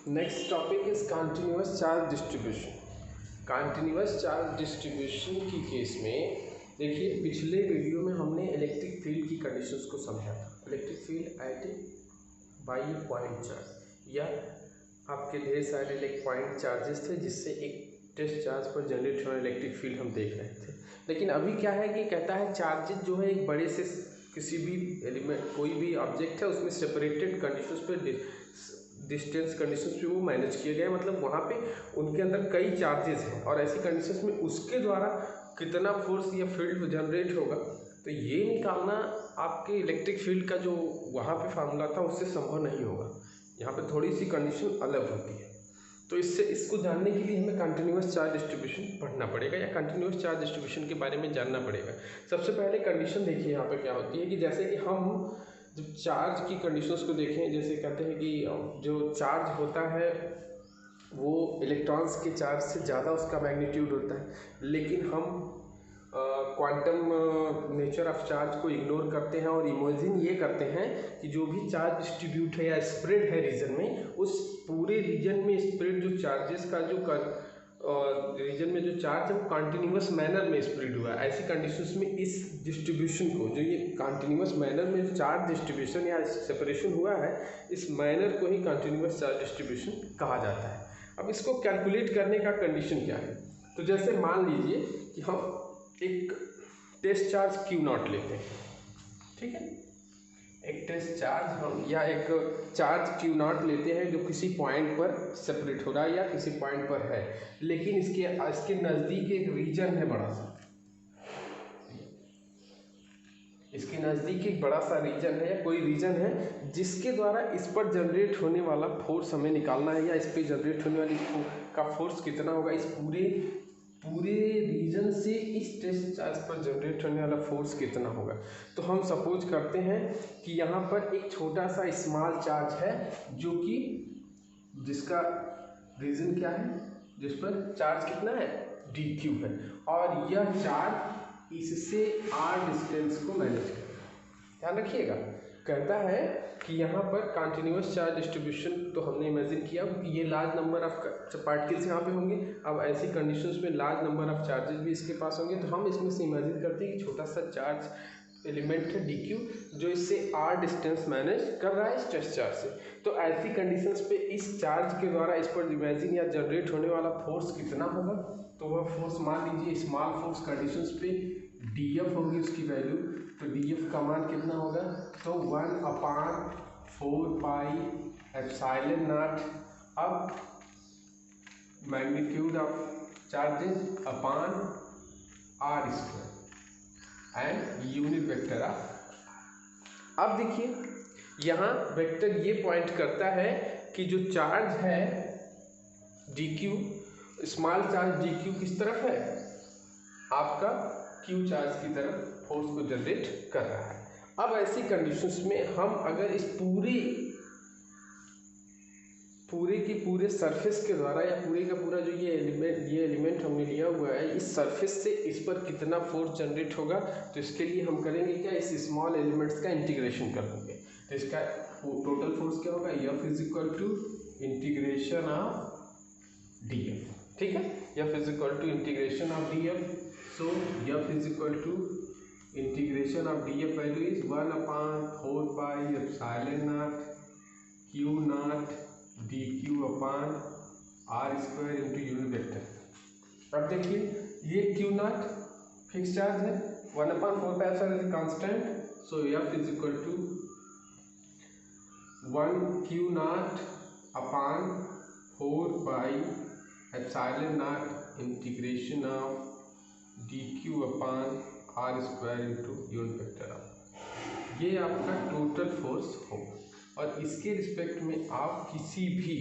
Next topic is continuous charge distribution. Continuous charge distribution की case में देखिए, पिछले वीडियो में हमने इलेक्ट्रिक फील्ड की कंडीशंस को समझा था। Electric field at by A point charge, या आपके ढेर सारे पॉइंट चार्जेस थे जिससे एक टेस्ट चार्ज पर जनरेट होना इलेक्ट्रिक फील्ड हम देख रहे थे। लेकिन अभी क्या है कि कहता है चार्जेस जो है एक बड़े से किसी भी एलिमेंट, कोई भी ऑब्जेक्ट है उसमें सेपरेटेड कंडीशंस पे डिस्टेंस कंडीशंस पे वो मैनेज किए गए, मतलब वहाँ पे उनके अंदर कई चार्जेस हैं और ऐसी कंडीशंस में उसके द्वारा कितना फोर्स या फील्ड जनरेट होगा, तो ये निकालना आपके इलेक्ट्रिक फील्ड का जो वहाँ पे फार्मूला था उससे संभव नहीं होगा। यहाँ पे थोड़ी सी कंडीशन अलग होती है, तो इसको जानने के लिए हमें कंटिन्यूअस चार्ज डिस्ट्रीब्यूशन पढ़ना पड़ेगा या कंटिन्यूअस चार्ज डिस्ट्रीब्यूशन के बारे में जानना पड़ेगा। सबसे पहले कंडीशन देखिए यहाँ पे क्या होती है कि जैसे कि हम जब चार्ज की कंडीशंस को देखें, जैसे कहते हैं कि जो चार्ज होता है वो इलेक्ट्रॉन्स के चार्ज से ज़्यादा उसका मैग्नीट्यूड होता है, लेकिन हम क्वांटम नेचर ऑफ चार्ज को इग्नोर करते हैं और इमेजिन ये करते हैं कि जो भी चार्ज डिस्ट्रीब्यूट है या स्प्रेड है रीजन में, उस पूरे रीजन में स्प्रेड जो चार्जेस का जो रीजन में जो चार्ज है वो कंटिन्यूअस मैनर में स्प्रेड हुआ है। ऐसी कंडीशंस में इस डिस्ट्रीब्यूशन को, जो ये कंटिन्यूअस मैनर में जो चार्ज डिस्ट्रीब्यूशन या सेपरेशन हुआ है, इस मैनर को ही कंटिन्यूअस चार्ज डिस्ट्रीब्यूशन कहा जाता है। अब इसको कैलकुलेट करने का कंडीशन क्या है, तो जैसे मान लीजिए कि हम एक टेस्ट चार्ज Q0 लेते हैं, ठीक है, एक टेस्ट चार्ज हम या एक चार्ज Q0 लेते हैं जो किसी पॉइंट पर सेपरेट हो रहा है या किसी पॉइंट पर है, लेकिन इसके नज़दीक एक रीजन है बड़ा सा, इसके नज़दीक एक बड़ा सा रीजन है या कोई रीजन है जिसके द्वारा इस पर जनरेट होने वाला फोर्स हमें निकालना है, या इस पर जनरेट होने वाली का फोर्स कितना होगा, इस पूरे रीजन से इस टेस्ट चार्ज पर जनरेट होने वाला फोर्स कितना होगा। तो हम सपोज करते हैं कि यहाँ पर एक छोटा सा स्मॉल चार्ज है जो कि जिसका रीजन क्या है, जिस पर चार्ज कितना है, dq है, और यह चार्ज इससे r डिस्टेंस को मैनेज करेगा। ध्यान रखिएगा, कहता है कि यहाँ पर कंटिन्यूअस चार्ज डिस्ट्रीब्यूशन तो हमने इमेजिन किया कि ये लार्ज नंबर ऑफ पार्टिकल्स यहाँ पे होंगे। अब ऐसी कंडीशंस में लार्ज नंबर ऑफ चार्जेस भी इसके पास होंगे, तो हम इसमें से इमेजिन करते हैं कि छोटा सा चार्ज एलिमेंट है dq जो इससे r डिस्टेंस मैनेज कर रहा है इस टेस्ट चार्ज से। तो ऐसी कंडीशंस पे इस चार्ज के द्वारा इस पर इमेजिन या जनरेट होने वाला फोर्स कितना होगा, तो वह फोर्स मान लीजिए स्मॉल फोर्स कंडीशंस पे df होगी उसकी वैल्यू, तो df का मान कितना होगा, तो 1/4 पाई एप्सिलॉन नॉट, अब magnitude of charges upon r square and unit vector of. अब देखिए यहाँ वेक्टर ये पॉइंट करता है कि जो चार्ज है dq, स्मॉल चार्ज dq किस तरफ है, आपका q चार्ज की तरफ फोर्स को जनरेट कर रहा है। अब ऐसी कंडीशंस में हम अगर इस पूरे सरफेस के द्वारा या पूरे का पूरा जो ये एलिमेंट हमने लिया हुआ है, इस सरफेस से इस पर कितना फोर्स जनरेट होगा, तो इसके लिए हम करेंगे क्या, इस स्मॉल एलिमेंट्स का इंटीग्रेशन कर देंगे। तो इसका टोटल फोर्स क्या होगा, F is equal to integration of df, ठीक है, F is equal to integration of df, so F is equal to integration of df value is 1/4 pi epsilon naught Q0 dq upon r square into unit vector. अब देखिए ये Q0 fix charge है, 1/4 pi epsilon constant, so F is equal to 1 Q0 upon 4 pi epsilon naught integration of dq upon r square into unit vector of. ये आपका total force होगा, और इसके respect में आप किसी भी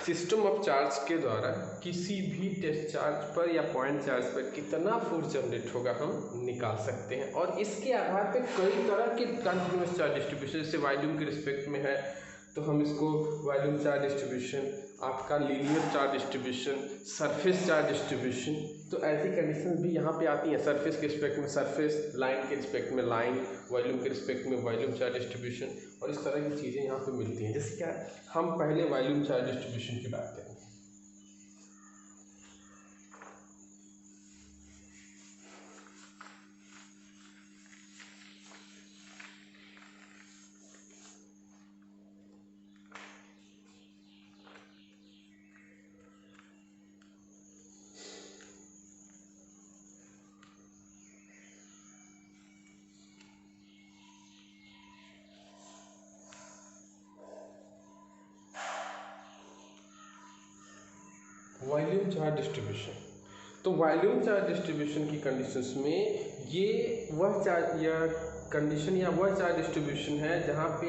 सिस्टम ऑफ चार्ज के द्वारा किसी भी टेस्ट चार्ज पर या पॉइंट चार्ज पर कितना फोर्स जनरेट होगा हम निकाल सकते हैं। और इसके आधार पर कई तरह के कंटिन्यूअस चार्ज डिस्ट्रीब्यूशन, जैसे वॉल्यूम के रिस्पेक्ट में है तो हम इसको वॉल्यूम चार्ज डिस्ट्रीब्यूशन, आपका linear charge distribution, surface charge distribution, तो ऐसी कंडीशन भी यहाँ पे आती हैं। सरफेस के रिस्पेक्ट में सरफेस, लाइन के रिस्पेक्ट में लाइन, वॉल्यूम के रिस्पेक्ट में वॉल्यूम चार्ज डिस्ट्रीब्यूशन, और इस तरह की चीज़ें यहाँ पे मिलती हैं। जैसे क्या, हम पहले वॉल्यूम चार्ज डिस्ट्रीब्यूशन की बात करें। वॉल्यूम चार्ज डिस्ट्रीब्यूशन, तो वॉल्यूम चार्ज डिस्ट्रीब्यूशन की कंडीशंस में ये वह चार्ज या कंडीशन या वह चार्ज डिस्ट्रीब्यूशन है जहाँ पे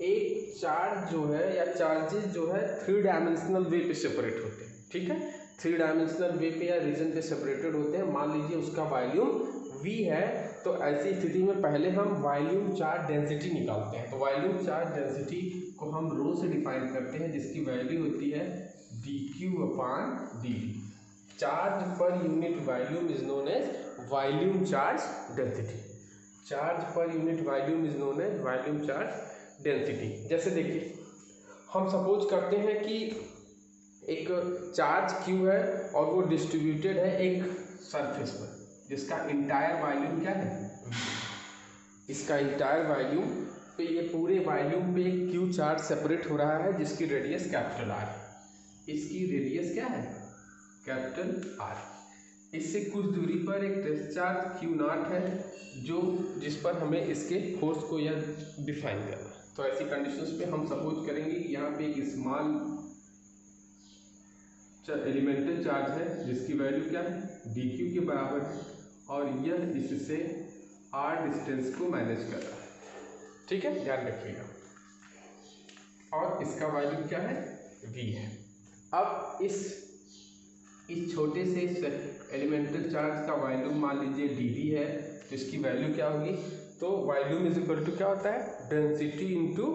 एक चार्ज जो है या चार्जेस जो है 3 डायमेंशनल वे पे सेपरेट होते हैं। ठीक है, 3 डायमेंशनल वे पे या रीजन पे सेपरेटेड होते हैं। मान लीजिए उसका वॉल्यूम v है, तो ऐसी स्थिति में पहले हम वॉल्यूम चार्ज डेंसिटी निकालते हैं। तो वॉल्यूम चार्ज डेंसिटी को हम रो से डिफाइन करते हैं, जिसकी वैल्यू होती है dQ/dV। Charge per unit volume is known as volume charge density. Charge per unit volume is known as volume charge density. जैसे देखिए, हम सपोज करते हैं कि एक चार्ज Q है और वो डिस्ट्रीब्यूटेड है एक सरफेस पर, जिसका इंटायर वॉल्यूम क्या है, इसका इंटायर वॉल्यूम पे, ये पूरे वॉल्यूम पे एक Q चार्ज सेपरेट हो रहा है जिसकी रेडियस कैपिटल R है। इसकी रेडियस क्या है, कैपिटल R। इससे कुछ दूरी पर एक टेस्ट चार्ज Q0 है, जो जिस पर हमें इसके फोर्स को यह डिफाइन करना है। तो ऐसी कंडीशंस पे हम सपोज करेंगे कि यहाँ पे एक स्मॉल एलिमेंटल चार्ज है जिसकी वैल्यू क्या है, dQ के बराबर है, और यह इससे R डिस्टेंस को मैनेज कर रहा है। ठीक है, ध्यान रखिएगा। और इसका वैल्यू क्या है, V है। अब इस छोटे से एलिमेंटल चार्ज का वॉल्यूम मान लीजिए dV है, तो इसकी वैल्यू क्या होगी, तो वॉल्यूम इज इक्वल टू क्या होता है, डेंसिटी इंटू,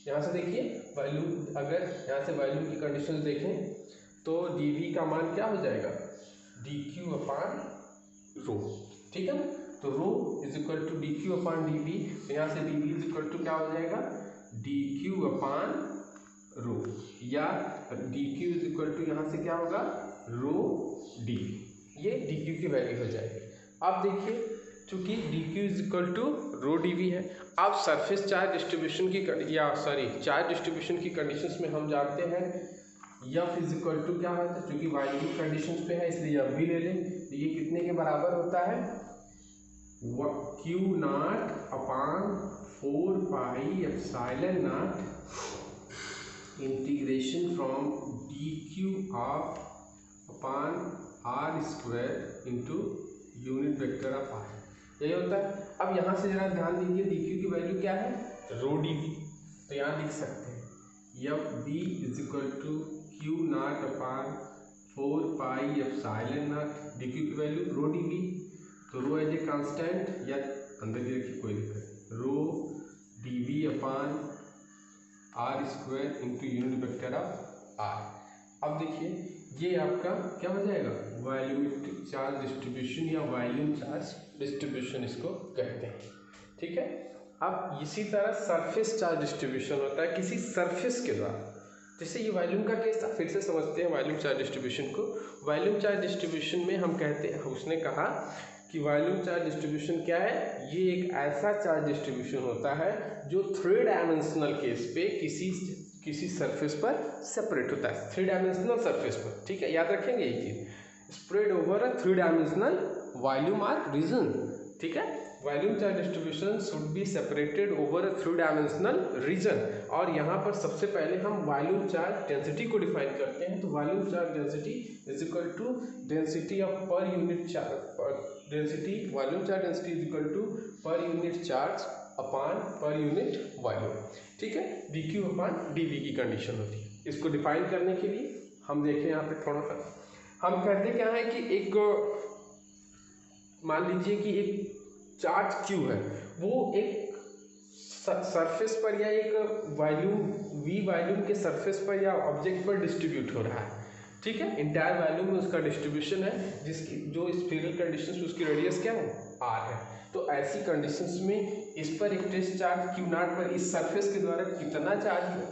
यहाँ से देखिए वॉल्यूम, अगर यहाँ से वॉल्यूम की कंडीशन देखें तो dV का मान क्या हो जाएगा, dQ/ρ। ठीक है, तो ρ इज इक्वल टू dQ/dV, तो यहाँ से dV इज इक्वल टू क्या हो जाएगा, dQ/ρ, या dQ इज इक्वल टू यहाँ से क्या होगा, ρ/dV। ये dQ की वैल्यू हो जाएगी। अब देखिए, चूंकि dQ is equal to ρ/dV है, अब सरफेस चार्ज डिस्ट्रीब्यूशन की चार्ज डिस्ट्रीब्यूशन की कंडीशंस में हम जानते हैं F इज इक्वल टू क्या होता है, चूंकि वॉल्यूम कंडीशंस पे है इसलिए F भी ले लें, तो ये कितने के बराबर होता है, Q0/4πε0 integration from dQ/r² into unit vector of r, यही होता है। अब यहाँ से जरा ध्यान दीजिए, dQ की वैल्यू क्या है, ρ/dV, तो यहाँ लिख सकते हैं FV is equal to Q0/4πε0, dQ की वैल्यू ρ/dV, तो ρ एज ए कांस्टेंट या अंदर की रखिए कोई दिक्कत, ρ/dV/r² into unit vector of r। अब देखिए, ये आपका क्या हो जाएगा, वॉल्यूमेट्रिक चार्ज डिस्ट्रीब्यूशन या वॉल्यूम चार्ज डिस्ट्रीब्यूशन इसको कहते हैं। ठीक है, अब इसी तरह सरफेस चार्ज डिस्ट्रीब्यूशन होता है किसी सरफेस के द्वारा। जैसे ये वॉल्यूम का केस था, फिर से समझते हैं वॉल्यूम चार्ज डिस्ट्रीब्यूशन को। वॉल्यूम चार्ज डिस्ट्रीब्यूशन में हम कहते हैं, उसने कहा कि वॉल्यूम चार्ज डिस्ट्रीब्यूशन क्या है, ये एक ऐसा चार्ज डिस्ट्रीब्यूशन होता है जो 3 डायमेंशनल केस पे किसी सरफेस पर सेपरेट होता है, 3 डायमेंशनल सरफेस पर। ठीक है, याद रखेंगे ये चीज, spread over a 3 dimensional volume or region. ठीक है, volume charge distribution should be separated over a 3 dimensional region. और यहाँ पर सबसे पहले हम वॉल्यूम चार्ज डेंसिटी को डिफाइन करते हैं। तो volume charge density is equal to density of per unit charge, density volume charge density is equal to per unit charge upon per unit volume. ठीक है, dQ/dV की कंडीशन होती है। इसको डिफाइन करने के लिए हम देखें यहाँ पे थोड़ा सा, हम कहते क्या है कि एक, मान लीजिए कि एक चार्ज Q है, वो एक सरफेस पर या एक वॉल्यूम V वॉल्यूम के सरफेस पर या ऑब्जेक्ट पर डिस्ट्रीब्यूट हो रहा है। ठीक ठीक है। इंटायर वॉल्यूम में उसका डिस्ट्रीब्यूशन है जिसकी जो स्फीयरिकल कंडीशंस में उसकी रेडियस क्या है, r है। तो ऐसी कंडीशंस में इस पर एक टेस्ट चार्ज Q नॉट पर इस सरफेस के द्वारा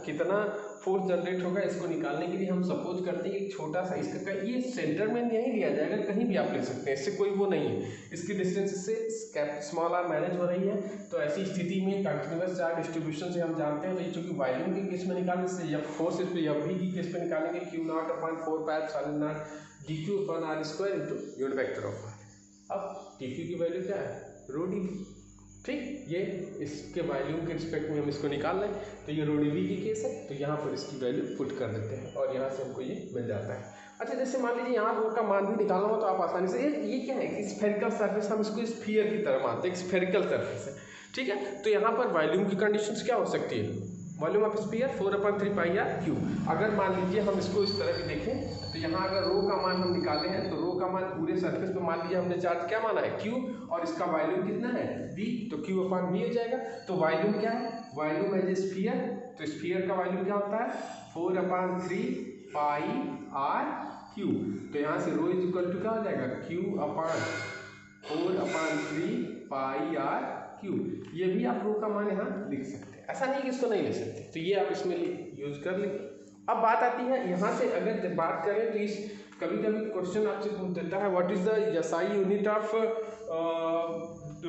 कितना फोर्स जनरेट होगा, इसको निकालने के लिए हम सपोज करते हैं एक छोटा सा इसका ये सेंटर में नहीं लिया जाएगा, कहीं भी आप ले सकते हैं, इससे कोई वो नहीं है, इसकी डिस्टेंस से स्मॉल r मैनेज हो रही है। तो ऐसी स्थिति में कंटिन्यूअस चार्ज डिस्ट्रीब्यूशन से हम जानते हैं, तो चूंकि वॉल्यूम के केस में निकालने से या फोर्स इस पर v की केस में निकालेंगे Q not upon 4 pi epsilon not dq upon r square into unit vector of r। अब dq की वैल्यू क्या है, रो डी, ठीक, ये इसके वॉल्यूम के रिस्पेक्ट में हम इसको निकाल लें, तो ये रो डी वी की केस है, तो यहाँ पर इसकी वैल्यू पुट कर देते हैं और यहाँ से हमको ये मिल जाता है। अच्छा, जैसे मान लीजिए यहाँ रो का मान भी निकालना हो तो आप आसानी से ये क्या है कि स्फेरिकल सरफेस, हम इसको स्फीयर की तरह मानते हैं, स्फेरिकल सरफेस है, ठीक है। तो यहाँ पर वॉल्यूम की कंडीशंस क्या हो सकती है, volume of sphere 4/3 pi r Q. अगर मान लीजिए हम इसको इस तरह भी देखें तो यहाँ अगर रो का मान हम निकाले हैं तो रो का मान पूरे सरफेस पे मान लीजिए हमने चार्ज क्या माना है q और इसका वॉल्यूम कितना है v, तो q/v हो जाएगा। तो वॉल्यूम क्या है, वॉल्यूम एज ए स्फीयर, तो स्फीयर का वॉल्यूम क्या होता है 4/3 पाई r क्यू। तो यहाँ से रो इज इक्वल टू क्या हो जाएगा q/4/3 पाई r क्यू। ये भी आप रो का मान यहाँ लिख सकते हैं, ऐसा नहीं कि इसको नहीं ले सकते, तो ये आप इसमें यूज कर लेंगे। अब बात आती है यहाँ से अगर बात करें तो इस कभी कभी क्वेश्चन आपसे पूछ देता है what is the SI unit of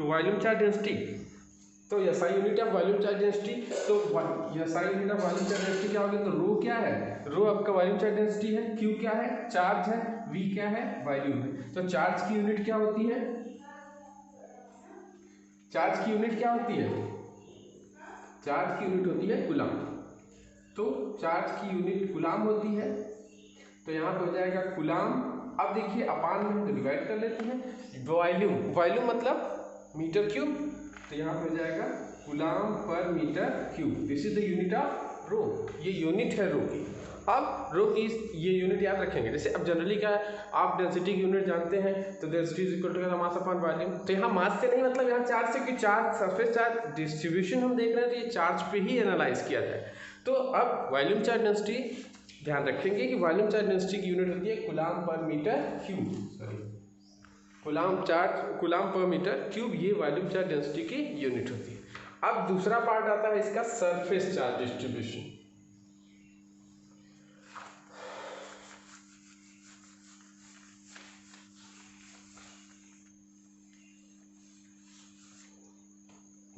volume charge density. तो SI unit of volume charge density, तो SI unit of volume charge density क्या होगी, तो रो क्या है, रो आपका वॉल्यूम चार्ज डेंसिटी है, Q क्या है, चार्ज है, V क्या है, वॉल्यूम है। तो चार्ज की यूनिट क्या होती है, चार्ज की यूनिट क्या होती है, चार्ज की यूनिट होती है कूलम। तो चार्ज की यूनिट कूलम होती है, तो यहाँ पे हो जाएगा कूलम। अब देखिए अपान में हम डिवाइड कर लेते हैं वॉल्यूम, वॉल्यूम मतलब मीटर क्यूब, तो यहाँ पे हो जाएगा कूलम पर metre cube. This is the unit of rho, ये यूनिट है रो की। अब रो की ये यूनिट याद रखेंगे, जैसे अब जनरली क्या है आप डेंसिटी की यूनिट जानते हैं, तो density is equal to mass upon volume. तो यहाँ मास से नहीं मतलब यहाँ चार्ज से, कि चार्ज सरफेस चार्ज डिस्ट्रीब्यूशन हम देख रहे हैं तो ये चार्ज पे ही एनालाइज किया जाए। तो अब वॉल्यूम चार्ज डेंसिटी ध्यान रखेंगे कि वॉल्यूम चार्ज डेंसिटी की यूनिट होती है कूलम पर मीटर क्यूब, सॉरी कूलम पर मीटर क्यूब, ये वॉल्यूम चार्ज डेंसिटी की यूनिट होती है। अब दूसरा पार्ट आता है इसका सरफेस चार्ज डिस्ट्रीब्यूशन।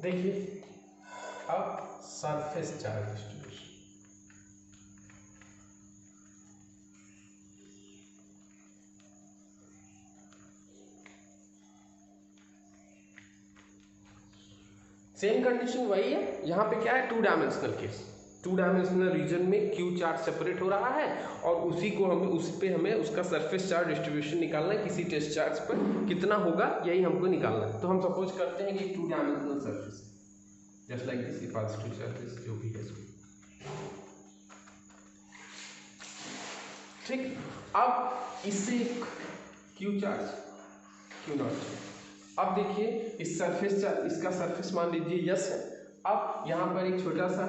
देखिए अब surface charge distribution, same condition वही है, यहाँ पे क्या है 2 डायमेंशनल केस, 2 डायमेंशनल रीजन में Q चार्ज सेपरेट हो रहा है और उसी को हमें उसका सरफेस चार्ज डिस्ट्रीब्यूशन निकालना है, किसी टेस्ट चार्ज पर कितना होगा यही हमको निकालना है। तो हम सपोज करते हैं कि 2 dimensional surface just like this, positive surface जो भी है, ठीक। अब इससे Q चार्ज Q नॉट, अब देखिए इस सरफेस चार्ज, इसका सरफेस मान लीजिए यस है। अब यहाँ पर एक छोटा सा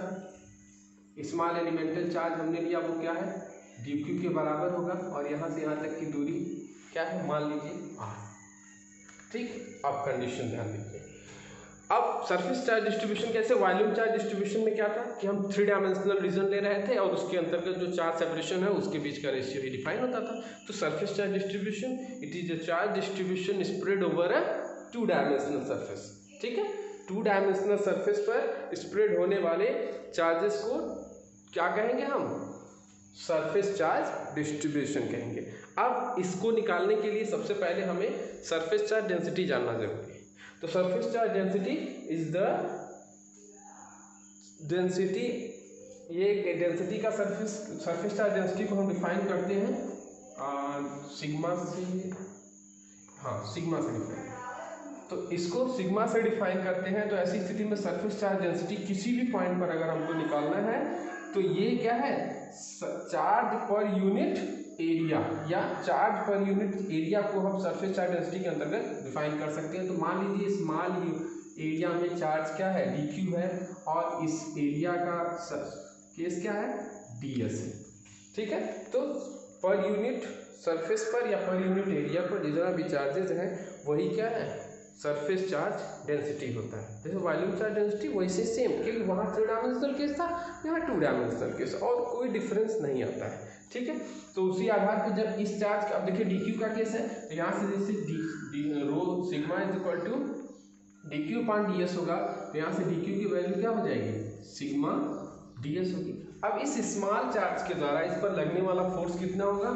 स्मॉल एलिमेंटल चार्ज हमने लिया, वो क्या है dq के बराबर होगा और यहाँ से यहाँ तक की दूरी क्या है मान लीजिए r, ठीक। अब कंडीशन ध्यान दीजिए, अब सरफेस चार्ज डिस्ट्रीब्यूशन कैसे, वॉल्यूम चार्ज डिस्ट्रीब्यूशन में क्या था कि हम 3 डायमेंशनल रीजन ले रहे थे और उसके अंतर्गत जो चार्ज सेपरेशन है उसके बीच का रेशियो ही डिफाइन होता था। तो surface charge distribution it is a charge distribution spread over a 2 dimensional surface, ठीक है। 2 डायमेंशनल सरफेस पर स्प्रेड होने वाले चार्जेस को क्या कहेंगे हम, सरफेस चार्ज डिस्ट्रीब्यूशन कहेंगे। अब इसको निकालने के लिए सबसे पहले हमें सरफेस चार्ज डेंसिटी जानना जरूरी है। तो surface charge density is the density, ये डेंसिटी का सरफेस चार्ज डेंसिटी को हम डिफाइन करते हैं सिग्मा से, हाँ सिग्मा से डिफाइन, तो इसको सिग्मा से डिफाइन करते हैं। तो ऐसी स्थिति में सरफेस चार्ज डेंसिटी किसी भी पॉइंट पर अगर हमको निकालना है तो ये क्या है चार्ज पर यूनिट एरिया, या चार्ज पर यूनिट एरिया को हम सरफेस चार्ज डेंसिटी के अंतर्गत डिफाइन कर सकते हैं। तो मान लीजिए स्मॉल एरिया में चार्ज क्या है dq है और इस एरिया का केस क्या है ds है, ठीक है। तो पर यूनिट सरफेस पर या पर यूनिट एरिया पर जितना भी चार्जेज हैं वही क्या है, सरफेस चार्ज डेंसिटी होता है। जैसे वॉल्यूम चार्ज डेंसिटी वैसे सेम, क्योंकि वहाँ 3 डायमेंशनल केस था, यहाँ 2 डायमेंशनल केस, और कोई डिफरेंस नहीं आता है। ठीक है, तो उसी आधार पर जब इस चार्ज का, अब देखिए डी का केस है, तो यहाँ से जैसे rho sigma is equal to d upon d s होगा, तो यहाँ से डी की वैल्यू क्या हो जाएगी, सिग्मा डी एस होगी। अब इस स्मॉल चार्ज के द्वारा इस पर लगने वाला फोर्स कितना होगा,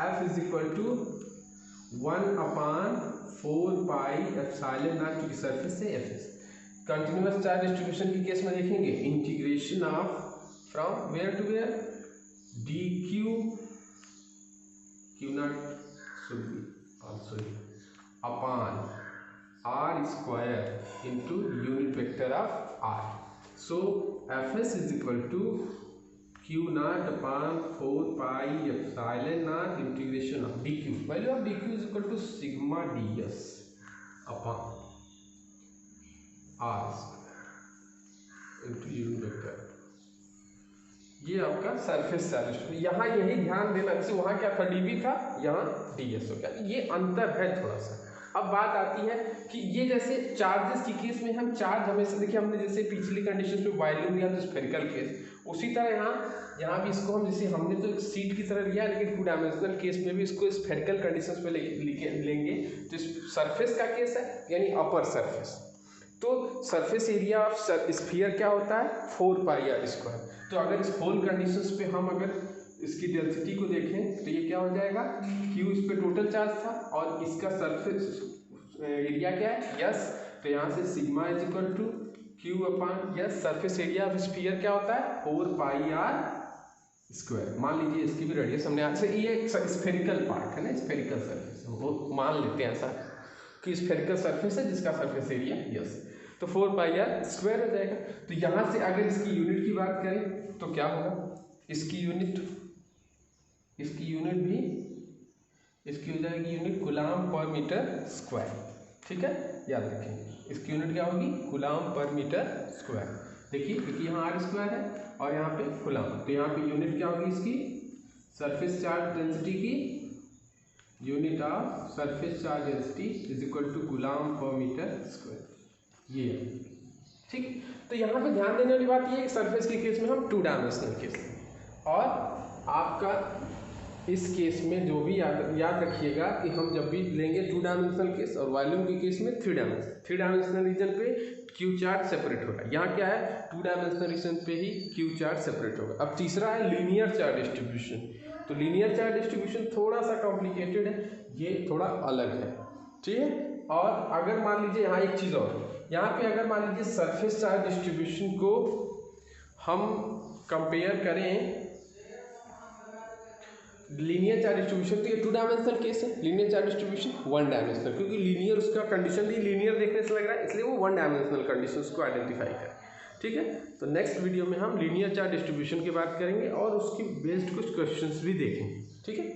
F is equal to 1/4 pi epsilon naught, क्योंकि सरफेस से F S. Continuous charge distribution के केस में देखेंगे integration of from where to where D Q naught should be also upon R square into unit vector of R. So F S is equal to Q naught upon 4 pi epsilon naught integration of D Q, value of D Q is equal to sigma D S upon R square into unit vector. ये आपका surface charge. यहाँ यही ध्यान देना, जैसे वहाँ क्या था, डीबी था, यहाँ डीएस हो गया, ये अंतर है थोड़ा सा। अब बात आती है कि ये जैसे चार्जेस की केस में हम चार्ज हमेशा, देखिए हमने जैसे पिछली कंडीशन में वॉल्यूम लिया तो स्फेरिकल केस, उसी तरह यहाँ भी इसको हम, जैसे हमने तो एक सीट की तरह लिया, लेकिन 2 डायमेंशनल केस में भी इसको स्फेरिकल कंडीशंस पे लेंगे। तो सरफेस का केस है, यानी अपर सरफेस, तो सरफेस एरिया ऑफ स्फीयर क्या होता है, 4 पाई आर स्क्वायर। तो अगर इस होल कंडीशंस पे हम अगर इसकी डेंसिटी को देखें तो ये क्या हो जाएगा, क्यू इस पे टोटल चार्ज था और इसका सरफेस एरिया क्या है, यस, तो यहाँ से sigma is equal to Q upon S, surface area of sphere क्या होता है, 4 पाई आर स्क्वायर। मान लीजिए इसकी भी रेडियस हमने आज से, ये स्फेरिकल पार्ट है ना, स्फेरिकल सरफेस, वो मान लेते हैं ऐसा कि स्फेरिकल सरफेस है जिसका सरफेस एरिया यस, तो 4 पाई आर स्क्वायर हो जाएगा। तो यहाँ से अगर इसकी यूनिट की बात करें तो क्या होगा, इसकी यूनिट भी इसकी हो जाएगी यूनिट कूलम पर मीटर स्क्वायर। ठीक है, याद रखें इसकी यूनिट क्या होगी, कूलम पर मीटर स्क्वायर। देखिए क्योंकि यहाँ आर स्क्वायर है और यहाँ पे कूलम, तो यहाँ पे यूनिट क्या होगी इसकी, सरफेस चार्ज डेंसिटी की unit of surface charge density is equal to coulomb पर मीटर स्क्वायर, ये है। ठीक, तो यहाँ पे ध्यान देने वाली बात ये है कि सरफेस के केस में हम 2 डायमेंशनल केस, और आपका इस केस में जो भी याद रखिएगा कि हम जब भी लेंगे 2 डायमेंशनल केस, और वॉल्यूम के केस में 3 डायमेंशनल रीजन पे क्यू चार्ज सेपरेट होगा। यहाँ क्या है, 2 डायमेंशनल रीजन पे ही क्यू चार्ज सेपरेट होगा। अब तीसरा है लीनियर चार्ज डिस्ट्रीब्यूशन। तो लीनियर चार्ज डिस्ट्रीब्यूशन थोड़ा सा कॉम्प्लिकेटेड है, ये थोड़ा अलग है। ठीक है, और अगर मान लीजिए यहाँ एक चीज़ और, यहाँ पे अगर मान लीजिए सरफेस चार्ज डिस्ट्रीब्यूशन को हम कंपेयर करें लीनियर चार्ज डिस्ट्रीब्यूशन, तो ये 2 डायमेंशनल केस है, लीनियर चार्ज डिस्ट्रीब्यूशन 1 डायमेंशनल, क्योंकि लीनियर उसका कंडीशन भी लीनियर देखने से लग रहा है, इसलिए वो 1 डायमेंशनल कंडीशंस को आइडेंटिफाई करें। ठीक है, तो नेक्स्ट वीडियो में हम लीनियर चार्ज डिस्ट्रीब्यूशन की बात करेंगे और उसकी बेस्ड कुछ क्वेश्चंस भी देखेंगे। ठीक है।